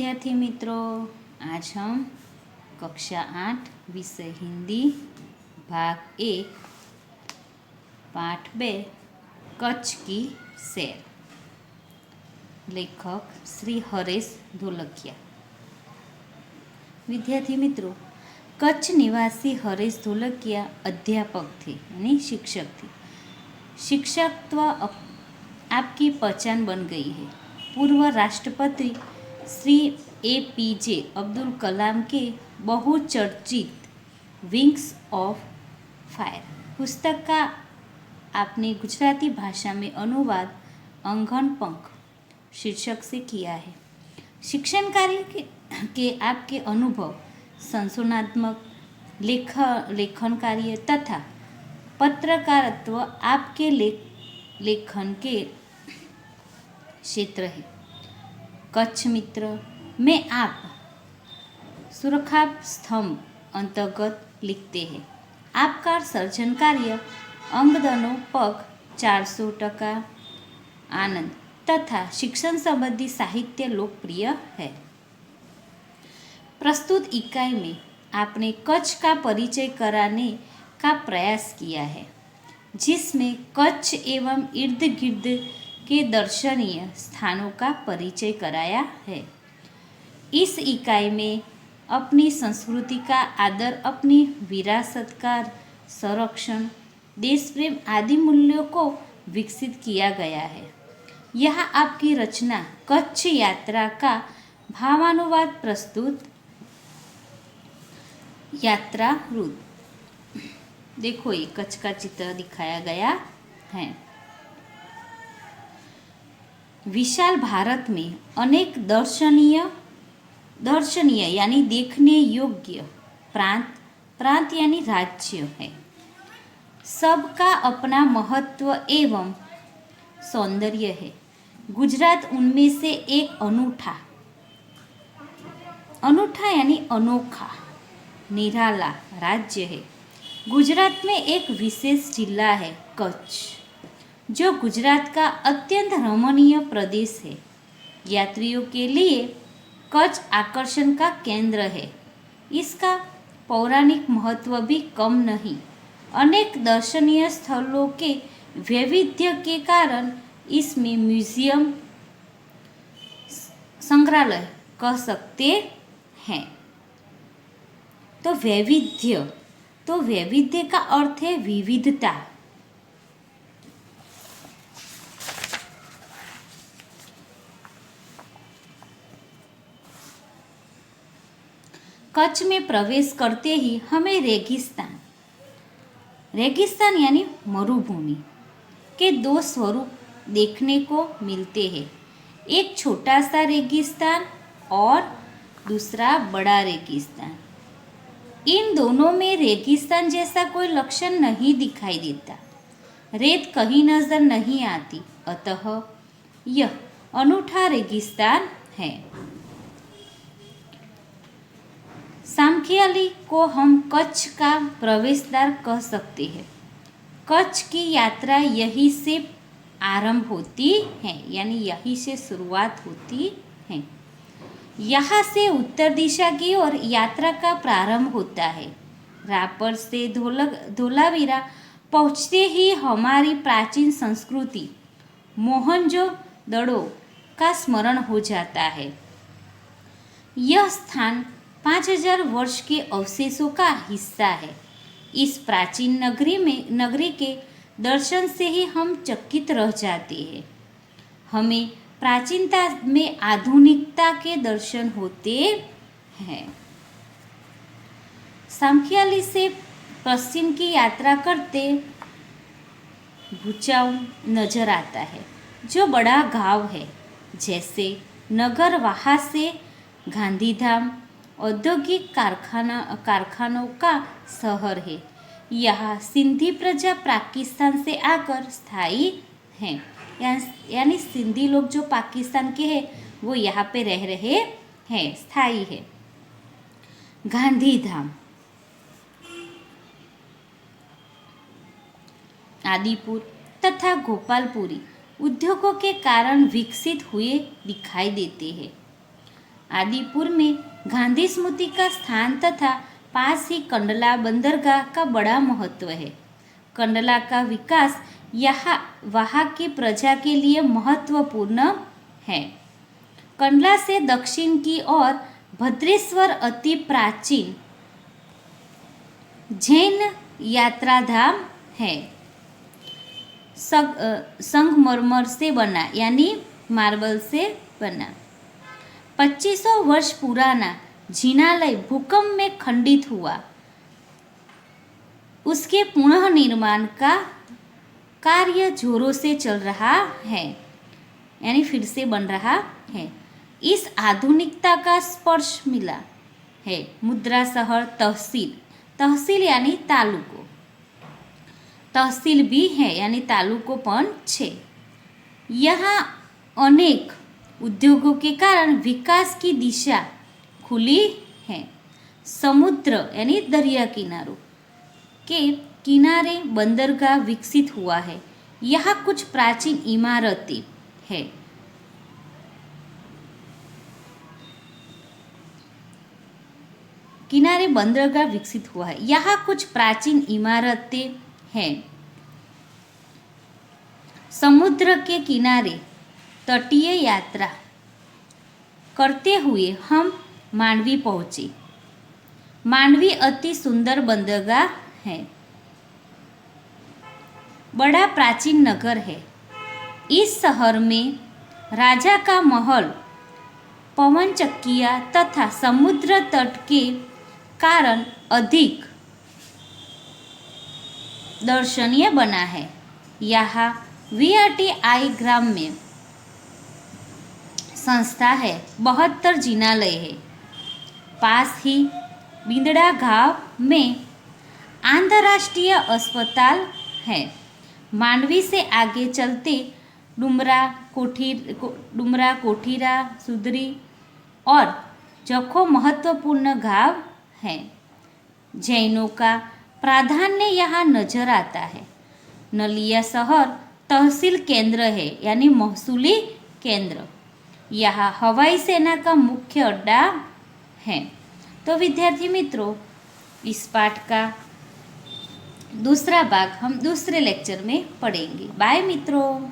विद्यार्थी मित्रों, आज हम कक्षा 8 विषय हिंदी भाग 1 पाठ 2 कच्छ की सैर, लेखक श्री हरेश धोलकिया। विद्यार्थी मित्रों, कच्छ निवासी हरेश धोलकिया अध्यापक थे यानी शिक्षक थे। शिक्षकत्व आपकी पहचान बन गई है। पूर्व राष्ट्रपति श्री APJ अब्दुल कलाम के बहुचर्चित विंग्स ऑफ फायर पुस्तक का आपने गुजराती भाषा में अनुवाद अंगन पंख शीर्षक से किया है। शिक्षण कार्य के आपके अनुभव संशोधनात्मक लेखन कार्य तथा पत्रकारित्व आपके लेखन के क्षेत्र है। कच्छ मित्र में आप सुरक्षा स्तंभ अंतर्गत लिखते हैं। आपका सर्जन कार्य अंगदनों पग 400% आनंद तथा शिक्षण संबंधी साहित्य लोकप्रिय है। प्रस्तुत इकाई में आपने कच्छ का परिचय कराने का प्रयास किया है, जिसमें कच्छ एवं इर्द गिर्द के दर्शनीय स्थानों का परिचय कराया है। इस इकाई में अपनी संस्कृति का आदर, अपनी विरासत का संरक्षण, देश प्रेम आदि मूल्यों को विकसित किया गया है। यह आपकी रचना कच्छ यात्रा का भावानुवाद प्रस्तुत यात्रा रूप। देखो, ये कच्छ का चित्र दिखाया गया है। विशाल भारत में अनेक दर्शनीय यानी देखने योग्य प्रांत यानी राज्य है। सबका अपना महत्व एवं सौंदर्य है। गुजरात उनमें से एक अनूठा यानी अनोखा निराला राज्य है। गुजरात में एक विशेष जिला है कच्छ, जो गुजरात का अत्यंत रमणीय प्रदेश है। यात्रियों के लिए कच्छ आकर्षण का केंद्र है। इसका पौराणिक महत्व भी कम नहीं। अनेक दर्शनीय स्थलों के वैविध्य के कारण इसमें म्यूजियम, संग्रहालय कह सकते हैं। तो वैविध्य का अर्थ है विविधता। कच्छ में प्रवेश करते ही हमें रेगिस्तान यानी मरुभूमि के दो स्वरूप देखने को मिलते हैं। एक छोटा सा रेगिस्तान और दूसरा बड़ा रेगिस्तान। इन दोनों में रेगिस्तान जैसा कोई लक्षण नहीं दिखाई देता। रेत कहीं नजर नहीं आती, अतः यह अनूठा रेगिस्तान है। सामखियाली को हम कच्छ का प्रवेश द्वार कह सकते हैं। कच्छ की यात्रा यहीं से आरंभ होती है, यानी यहीं से शुरुआत होती है। यहाँ से उत्तर दिशा की ओर यात्रा का प्रारंभ होता है। रापर से धोलावीरा पहुँचते ही हमारी प्राचीन संस्कृति मोहनजोदड़ो का स्मरण हो जाता है। यह स्थान 5000 वर्ष के अवशेषों का हिस्सा है। इस प्राचीन नगरी के दर्शन से ही हम चकित रह जाते हैं। हमें प्राचीनता में आधुनिकता के दर्शन होते हैं। सामखियाली से पश्चिम की यात्रा करते भुचाऊ नजर आता है, जो बड़ा गांव है। जैसे नगर, वहाँ से गांधीधाम औद्योगिक कारखानों का शहर है। यहाँ सिंधी प्रजा पाकिस्तान से आकर स्थायी हैं, यानी सिंधी लोग जो पाकिस्तान के हैं वो यहाँ पे रह रहे हैं, स्थायी है। गांधीधाम, आदिपुर तथा गोपालपुरी उद्योगों के कारण विकसित हुए दिखाई देते हैं। आदिपुर में गांधी स्मृति का स्थान तथा पास ही कंडला बंदरगाह का बड़ा महत्व है। कंडला का विकास वहाँ की प्रजा के लिए महत्वपूर्ण है। कंडला से दक्षिण की ओर भद्रेश्वर अति प्राचीन जैन यात्राधाम है। संगमरमर से बना यानी मार्बल से बना 2500 वर्ष पुराना जिनालय भूकंप में खंडित हुआ। उसके पुनः निर्माण का कार्य जोरों से चल रहा है, यानी फिर से बन रहा है। इस आधुनिकता का स्पर्श मिला है मुद्रा शहर तहसील यानी तालुको, तहसील भी है यानी तालुको पण छे। यहाँ अनेक उद्योगों के कारण विकास की दिशा खुली है। समुद्र यानी दरिया किनारों के किनारे बंदरगाह विकसित हुआ है। यहाँ कुछ प्राचीन इमारतें हैं। किनारे बंदरगाह विकसित हुआ है। यहाँ कुछ प्राचीन इमारतें हैं। समुद्र के किनारे तटीय यात्रा करते हुए हम मांडवी पहुँचे। मांडवी अति सुंदर बंदरगाह है, बड़ा प्राचीन नगर है। इस शहर में राजा का महल, पवन चक्कियाँ तथा समुद्र तट के कारण अधिक दर्शनीय बना है। यहाँ VRTI ग्राम में संस्था है, 72 जिनालय है। पास ही बिंदड़ा गांव में अंतर्राष्ट्रीय अस्पताल है। मांडवी से आगे चलते डुमरा कोठीरा सुदरी और जखो महत्वपूर्ण गांव है। जैनों का प्राधान्य यहाँ नजर आता है। नलिया शहर तहसील केंद्र है यानी महसूली केंद्र। यहाँ हवाई सेना का मुख्य अड्डा है। तो विद्यार्थी मित्रों, इस पाठ का दूसरा भाग हम दूसरे लेक्चर में पढ़ेंगे। बाय मित्रों।